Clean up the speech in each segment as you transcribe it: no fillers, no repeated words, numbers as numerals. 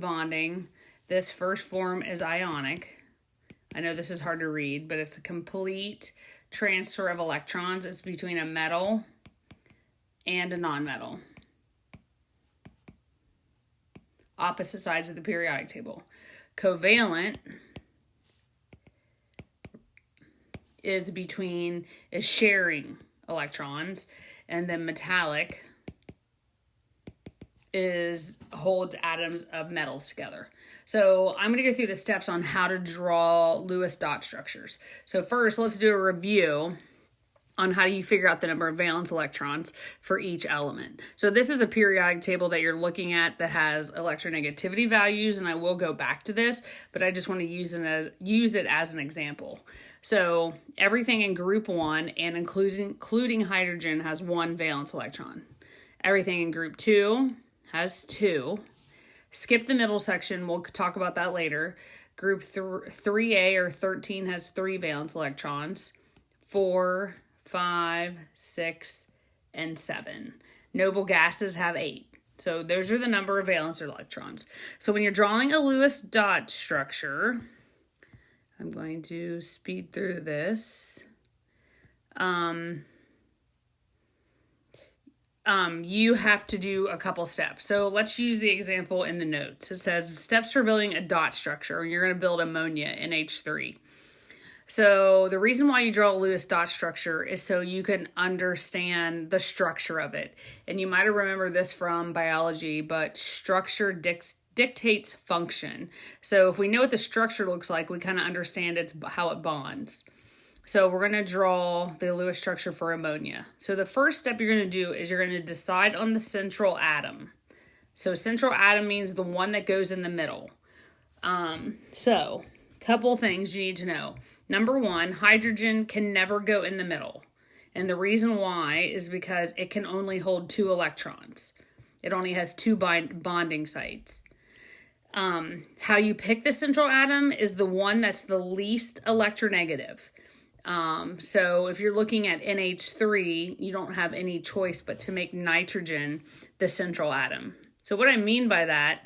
bonding, this first form is ionic. I know this is hard to read, but it's a complete transfer of electrons. It's between a metal and a nonmetal. Opposite sides of the periodic table. Covalent is sharing electrons, and then metallic holds atoms of metals together. So I'm going to go through the steps on how to draw Lewis dot structures. So first, let's do a review on how you figure out the number of valence electrons for each element. So this is a periodic table that you're looking at that has electronegativity values, and I will go back to this, but I just want to use it as an example. So everything in group 1 and including hydrogen has 1 valence electron. Everything in group 2 has 2. Skip the middle section, we'll talk about that later. Group 3A or 13 has 3 valence electrons. 4, 5, 6, and 7. Noble gases have 8. So those are the number of valence electrons. So when you're drawing a Lewis dot structure, I'm going to speed through this. You have to do a couple steps. So let's use the example in the notes. It says steps for building a dot structure. You're going to build ammonia, NH3. So the reason why you draw a Lewis dot structure is so you can understand the structure of it. And you might have remembered this from biology, but structure dictates function. So if we know what the structure looks like, we kind of understand how it bonds. So we're going to draw the Lewis structure for ammonia. So the first step you're going to do is you're going to decide on the central atom. So central atom means the one that goes in the middle. So couple things you need to know. Number 1, hydrogen can never go in the middle. And the reason why is because it can only hold 2 electrons. It only has 2 bonding sites. How you pick the central atom is the one that's the least electronegative. So if you're looking at NH3, you don't have any choice but to make nitrogen the central atom. So what I mean by that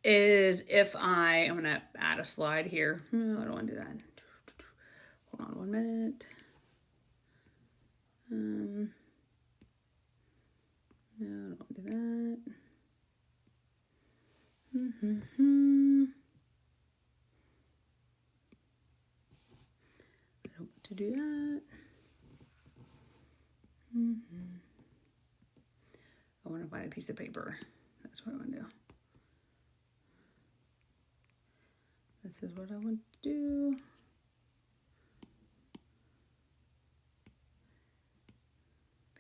is I'm going to add a slide here. No, I don't want to do that. Hold on 1 minute. No, I don't want to do that. I don't want to do that. I want to find a piece of paper. That's what I want to do. This is what I want to do.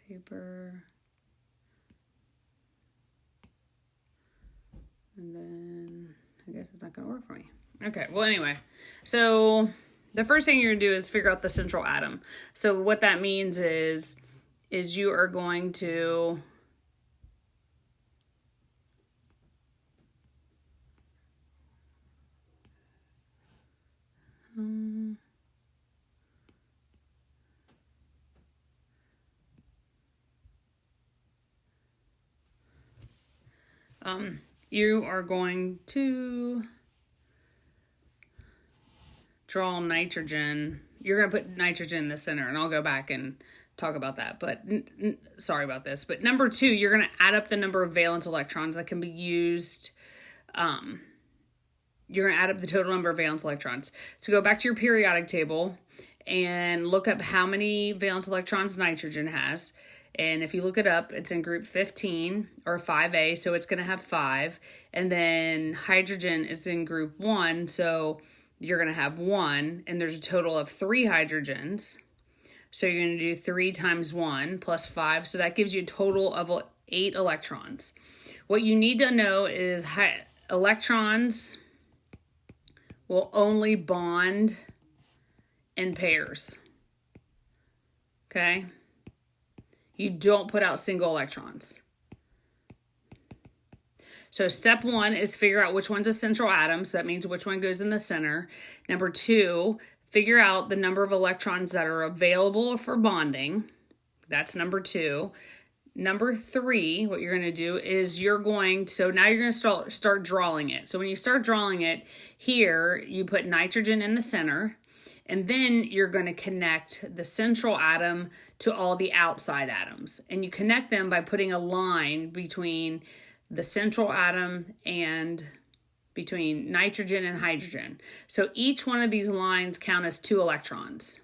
Paper. And then I guess it's not going to work for me. Okay, well, anyway. So the first thing you're going to do is figure out the central atom. So what that means is you are going to you are going to draw nitrogen. You're going to put nitrogen in the center, and I'll go back and talk about that. But sorry about this. But number 2, you're going to add up the number of valence electrons that can be used. You're going to add up the total number of valence electrons. So go back to your periodic table and look up how many valence electrons nitrogen has. And if you look it up, it's in group 15 or 5A, so it's going to have 5. And then hydrogen is in group 1, so you're going to have 1. And there's a total of 3 hydrogens. So you're going to do 3 times 1 plus 5. So that gives you a total of 8 electrons. What you need to know is electrons will only bond in pairs. Okay? You don't put out single electrons. So step 1 is figure out which one's a central atom. So that means which one goes in the center. Number 2, figure out the number of electrons that are available for bonding. That's number 2. number 3, what you're going to do is so now you're going to start drawing it. So when you start drawing it, here you put nitrogen in the center, and then you're going to connect the central atom to all the outside atoms. And you connect them by putting a line between the central atom and between nitrogen and hydrogen. So each one of these lines count as 2 electrons.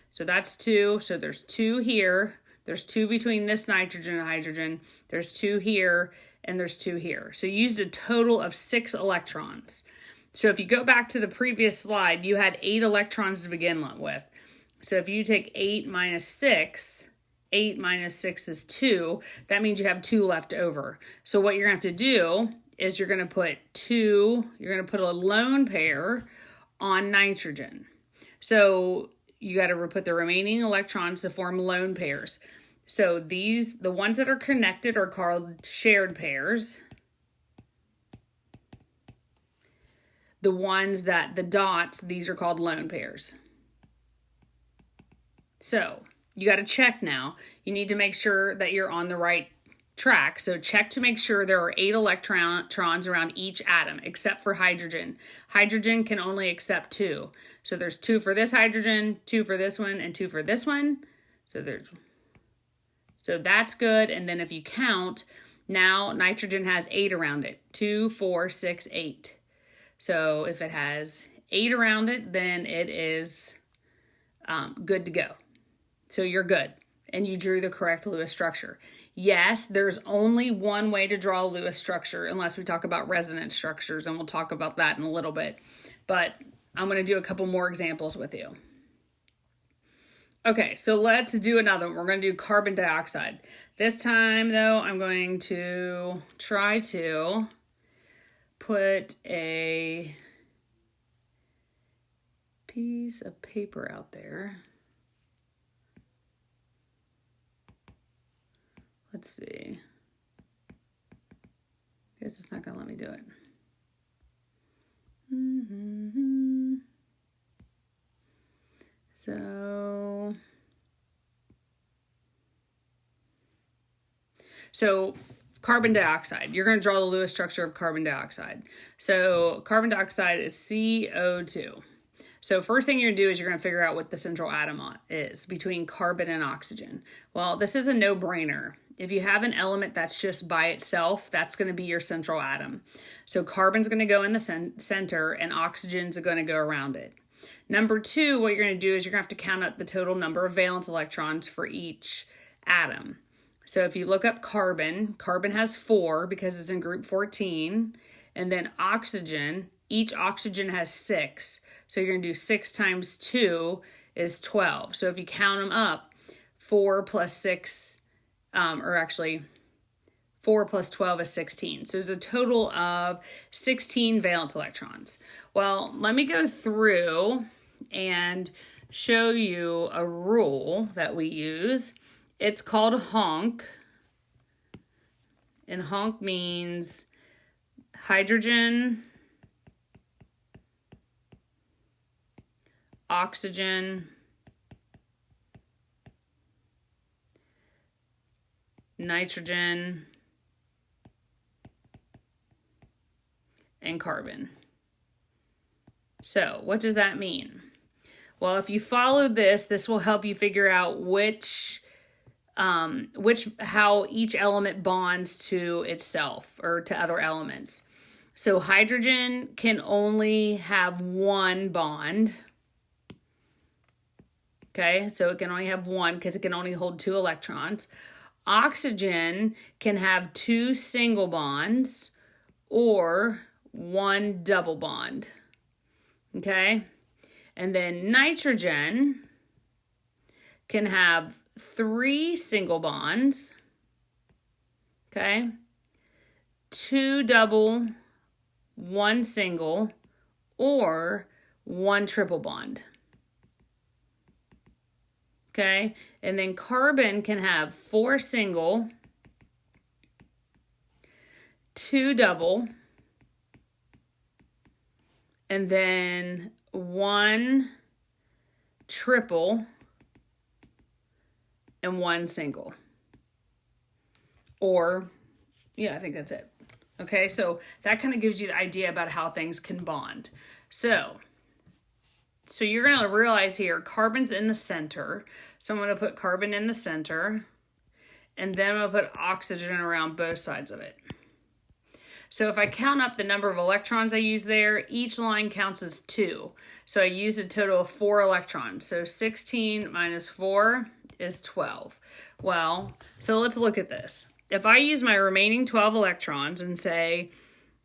So that's 2. So there's 2 here. There's 2 between this nitrogen and hydrogen. There's 2 here, and there's 2 here. So you used a total of 6 electrons. So if you go back to the previous slide, you had 8 electrons to begin with. So if you take 8 minus 6, 8 minus 6 is 2. That means you have 2 left over. So what you're going to have to do is you're going to put a lone pair on nitrogen. So you got to put the remaining electrons to form lone pairs. So the ones that are connected are called shared pairs. The dots, these are called lone pairs. So you got to check now. You need to make sure that you're on the right track. So check to make sure there are 8 electrons around each atom, except for hydrogen. Hydrogen can only accept 2. So there's 2 for this hydrogen, 2 for this one, and 2 for this one. So that's good. And then if you count, now nitrogen has 8 around it. 2, 4, 6, 8. So if it has 8 around it, then it is good to go. So you're good. And you drew the correct Lewis structure. Yes, there's only one way to draw a Lewis structure unless we talk about resonance structures, and we'll talk about that in a little bit. But I'm going to do a couple more examples with you. Okay, so let's do another one. We're going to do carbon dioxide. This time, though, I'm going to try to put a piece of paper out there. Let's see. I guess it's not going to let me do it. So carbon dioxide. You're going to draw the Lewis structure of carbon dioxide. So carbon dioxide is CO2. So first thing you're going to do is you're going to figure out what the central atom is between carbon and oxygen. Well, this is a no-brainer. If you have an element that's just by itself, that's going to be your central atom. So carbon's going to go in the center and oxygen's going to go around it. Number 2, what you're going to do is you're going to have to count up the total number of valence electrons for each atom. So if you look up carbon has 4 because it's in group 14. And then oxygen, each oxygen has 6. So you're going to do 6 times 2 is 12. So if you count them up, 4 plus 6, 4 plus 12 is 16. So there's a total of 16 valence electrons. Well, let me go through and show you a rule that we use. It's called HONC. And HONC means hydrogen, oxygen, nitrogen, and carbon. So what does that mean? Well, if you follow this will help you figure out how each element bonds to itself or to other elements. So hydrogen can only have one bond. Okay, so it can only have one because it can only hold 2 electrons. Oxygen can have 2 single bonds or 1 double bond. Okay, and then nitrogen can have 3 single bonds. Okay, 2 double, 1 single, or 1 triple bond. Okay, and then carbon can have 4 single, 2 double, and then 1 triple, and 1 single. Or, yeah, I think that's it. Okay, so that kind of gives you the idea about how things can bond. So you're going to realize here, carbon's in the center. So I'm going to put carbon in the center. And then I'm going to put oxygen around both sides of it. So if I count up the number of electrons I use there, each line counts as 2. So I use a total of 4 electrons. So 16 minus 4 is 12. Well, so let's look at this. If I use my remaining 12 electrons and say,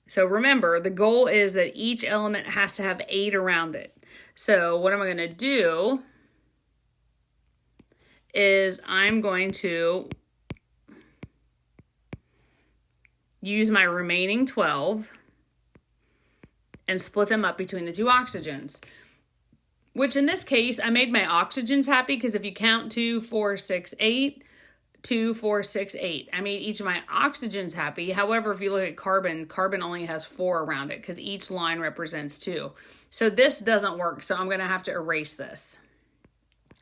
so remember, the goal is that each element has to have 8 around it. So what am I going to do is I'm going to use my remaining 12 and split them up between the 2 oxygens. Which in this case, I made my oxygens happy because if you count 2, 4, 6, 8, 2, 4, 6, 8. I made each of my oxygens happy. However, if you look at carbon, carbon only has 4 around it because each line represents 2. So this doesn't work, so I'm going to have to erase this.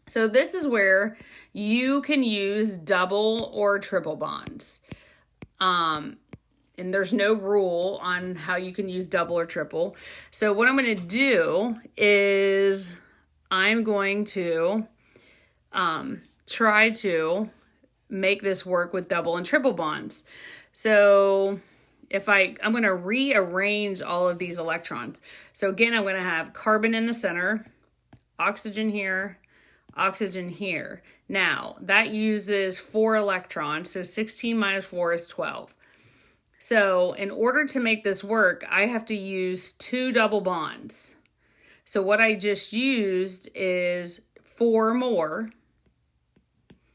So this is where you can use double or triple bonds. And there's no rule on how you can use double or triple. So what I'm going to do is I'm going to try to make this work with double and triple bonds. So if I'm going to rearrange all of these electrons. So again, I'm going to have carbon in the center, oxygen here, oxygen here. Now that uses 4 electrons. So 16 minus 4 is 12. So in order to make this work, I have to use 2 double bonds. So what I just used is 4 more,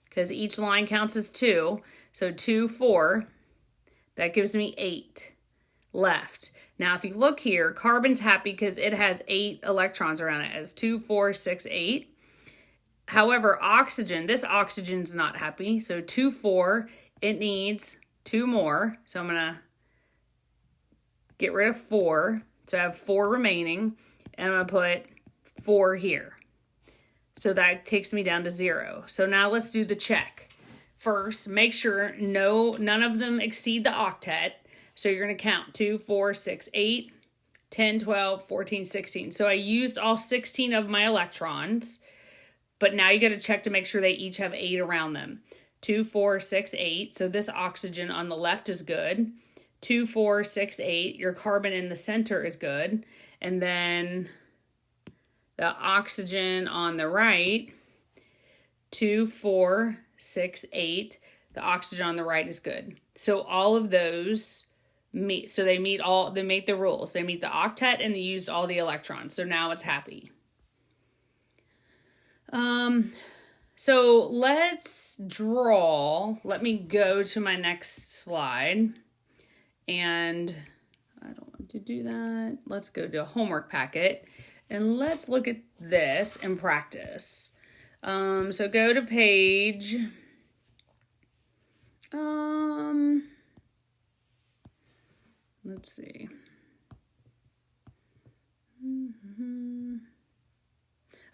because each line counts as 2. So 2, 4, that gives me 8 left. Now if you look here, carbon's happy because it has 8 electrons around it. It has 2, 4, 6, 8. However, oxygen, this oxygen's not happy. So 2, 4, it needs 2 more. So I'm going to get rid of 4. So I have 4 remaining. And I'm going to put 4 here. So that takes me down to 0. So now let's do the check. First, make sure none of them exceed the octet. So you're going to count 2, 4, 6, 8, 10, 12, 14, 16. So I used all 16 of my electrons. But now you got to check to make sure they each have 8 around them. 2, 4, 6, 8. So this oxygen on the left is good. 2, 4, 6, 8. Your carbon in the center is good. And then the oxygen on the right, 2, 4, 6, 8. The oxygen on the right is good. So all of those meet. So they meet the rules. They meet the octet and they used all the electrons. So now it's happy. So let's draw. Let me go to my next slide. And I don't want to do that. Let's go to a homework packet. And let's look at this and practice. So go to page... let's see.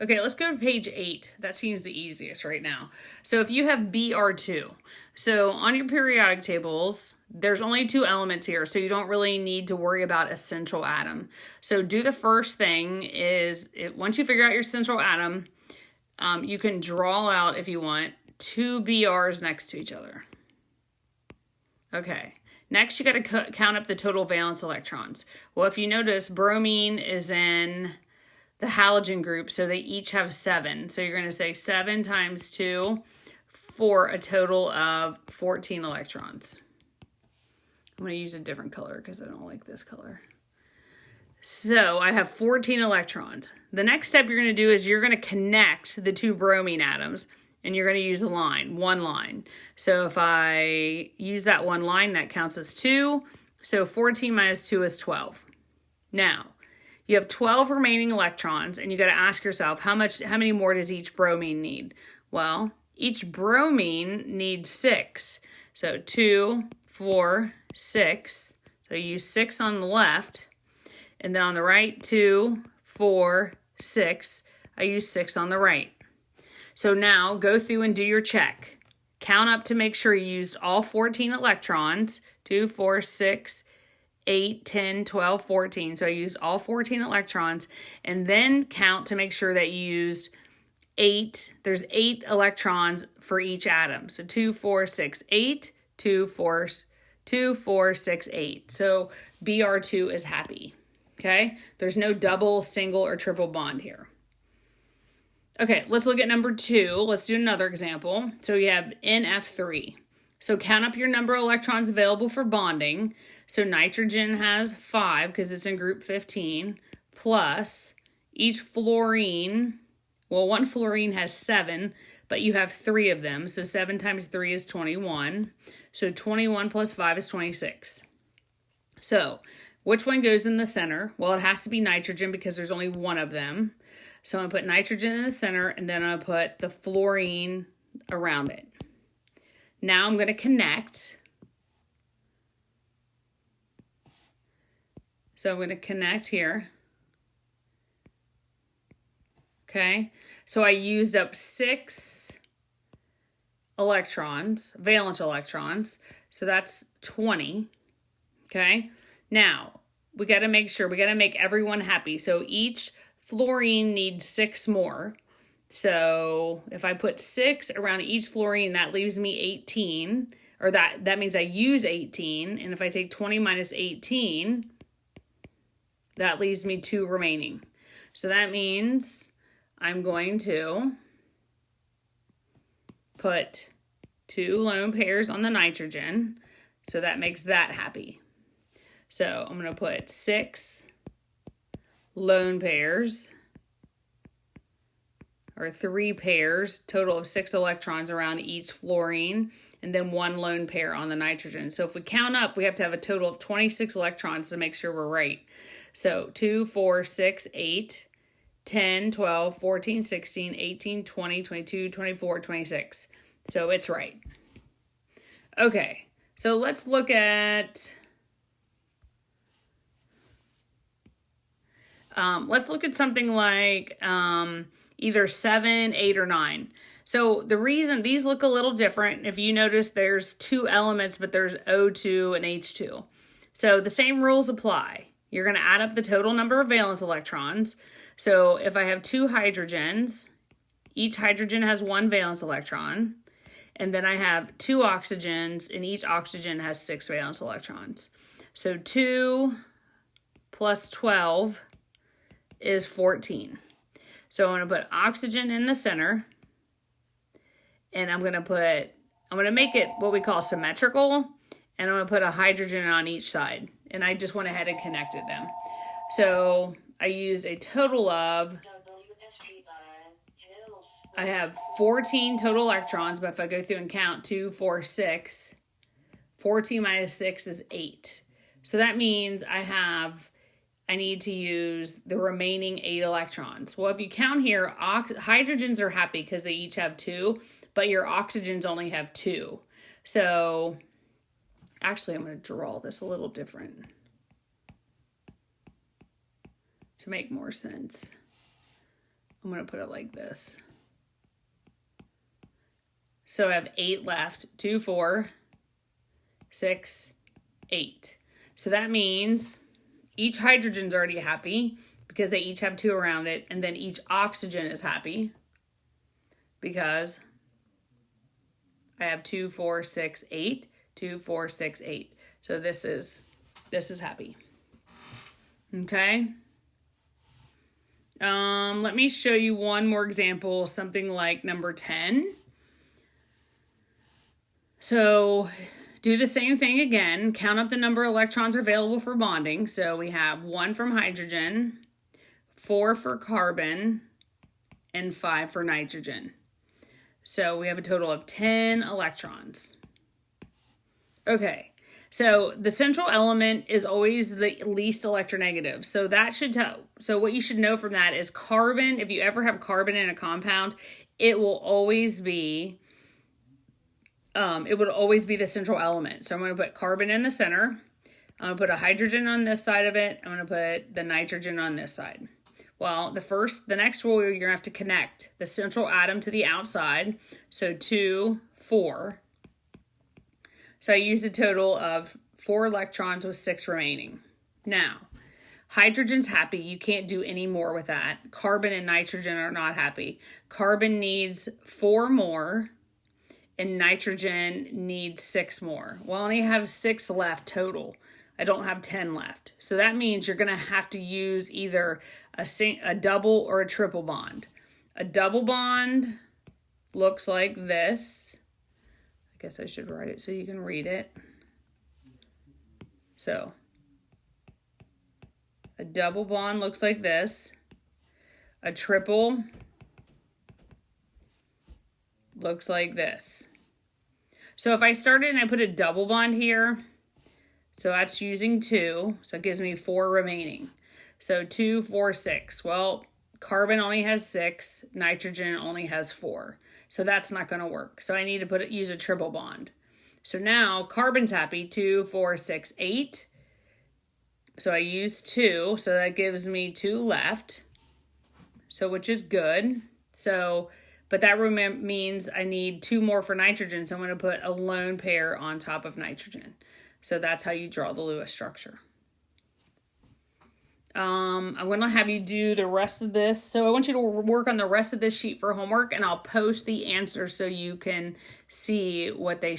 Okay, let's go to page 8. That seems the easiest right now. So if you have Br2, so on your periodic tables, there's only 2 elements here, so you don't really need to worry about a central atom. So do the first thing is, once you figure out your central atom, you can draw out, if you want, 2 Brs next to each other. Okay, next you got to count up the total valence electrons. Well, if you notice, bromine is in the halogen group, so they each have 7. So you're going to say 7 times 2 for a total of 14 electrons. I'm going to use a different color because I don't like this color. So I have 14 electrons. The next step you're going to do is you're going to connect the 2 bromine atoms, and you're going to use a line, 1 line. So if I use that 1 line, that counts as 2. So 14 minus 2 is 12. Now, you have 12 remaining electrons, and you got to ask yourself, how many more does each bromine need? Well, each bromine needs 6. So 2, 4, 6. So you use 6 on the left, and then on the right, 2, 4, 6. I use 6 on the right. So now go through and do your check. Count up to make sure you used all 14 electrons. 2, 4, 6, 8, 10, 12, 14. So I used all 14 electrons. And then count to make sure that you used 8. There's 8 electrons for each atom. So 2, 4, 6, 8. 2, 4, 6, 8. So Br2 is happy. Okay? There's no double, single, or triple bond here. Okay, let's look at number 2. Let's do another example. So you have NF3. So count up your number of electrons available for bonding. So nitrogen has 5 because it's in group 15, plus each fluorine, well, one fluorine has 7, but you have 3 of them. So 7 times 3 is 21. So 21 plus 5 is 26. So which one goes in the center? Well, it has to be nitrogen because there's only one of them. So I'm going to put nitrogen in the center, and then I'm going to put the fluorine around it. Now I'm going to connect. So I'm going to connect here. Okay, so I used up 6 electrons, valence electrons. So that's 20. Okay, now we got to make sure, we got to make everyone happy. So each fluorine needs 6 more. So if I put 6 around each fluorine, that leaves me 18, or that means I use 18. And if I take 20 minus 18, that leaves me 2 remaining. So that means I'm going to put 2 lone pairs on the nitrogen. So that makes that happy. So I'm going to put 6 lone pairs, or 3 pairs, total of 6 electrons around each fluorine, and then 1 lone pair on the nitrogen. So if we count up, we have to have a total of 26 electrons to make sure we're right. So 2, 4, 6, 8, 10, 12, 14, 16, 18, 20, 22, 24, 26. So it's right. Okay, so let's look at something like either 7, 8, or 9. So the reason these look a little different, if you notice there's 2 elements, but there's O2 and H2. So the same rules apply. You're going to add up the total number of valence electrons. So if I have 2 hydrogens, each hydrogen has 1 valence electron. And then I have 2 oxygens, and each oxygen has 6 valence electrons. So 2 plus 12 is 14. So I'm going to put oxygen in the center, and I'm going to make it what we call symmetrical, and I'm going to put a hydrogen on each side. And I just went ahead and connected them. So I used a total of, I have 14 total electrons, but if I go through and count 2, 4, 6, 14 minus 6 is 8. So that means I need to use the remaining 8 electrons. Well, if you count here, hydrogens are happy because they each have 2, but your oxygens only have 2. So actually, I'm going to draw this a little different to make more sense. I'm going to put it like this. So I have 8 left. 2, 4, 6, 8. So that means each hydrogen's already happy because they each have 2 around it. And then each oxygen is happy because I have 2, 4, 6, 8. 2, 4, 6, 8. So this is happy. Okay. Let me show you one more example, something like number 10. So do the same thing again. Count up the number of electrons available for bonding. So we have 1 from hydrogen, 4 for carbon, and 5 for nitrogen. So we have a total of 10 electrons. Okay, so the central element is always the least electronegative. So that should tell. So what you should know from that is carbon, if you ever have carbon in a compound, it will always be the central element. So I'm going to put carbon in the center. I'm going to put a hydrogen on this side of it. I'm going to put the nitrogen on this side. Well, the next rule, you're going to have to connect the central atom to the outside. So 2, 4. So I used a total of 4 electrons with 6 remaining. Now, hydrogen's happy. You can't do any more with that. Carbon and nitrogen are not happy. Carbon needs 4 more, and nitrogen needs 6 more. Well, I only have 6 left total. I don't have 10 left. So that means you're going to have to use either a double or a triple bond. A double bond looks like this. I guess I should write it so you can read it. So a double bond looks like this. A triple looks like this. So if I started and I put a double bond here, so that's using 2, so it gives me 4 remaining. So 2, 4, 6. Well, carbon only has 6, nitrogen only has 4. So that's not going to work. So I need to use a triple bond. So now carbon's happy, 2, 4, 6, 8. So I used 2, so that gives me 2 left. So which is good. So, but that means I need 2 more for nitrogen, so I'm going to put a lone pair on top of nitrogen. So that's how you draw the Lewis structure. I'm going to have you do the rest of this. So I want you to work on the rest of this sheet for homework, and I'll post the answer so you can see what they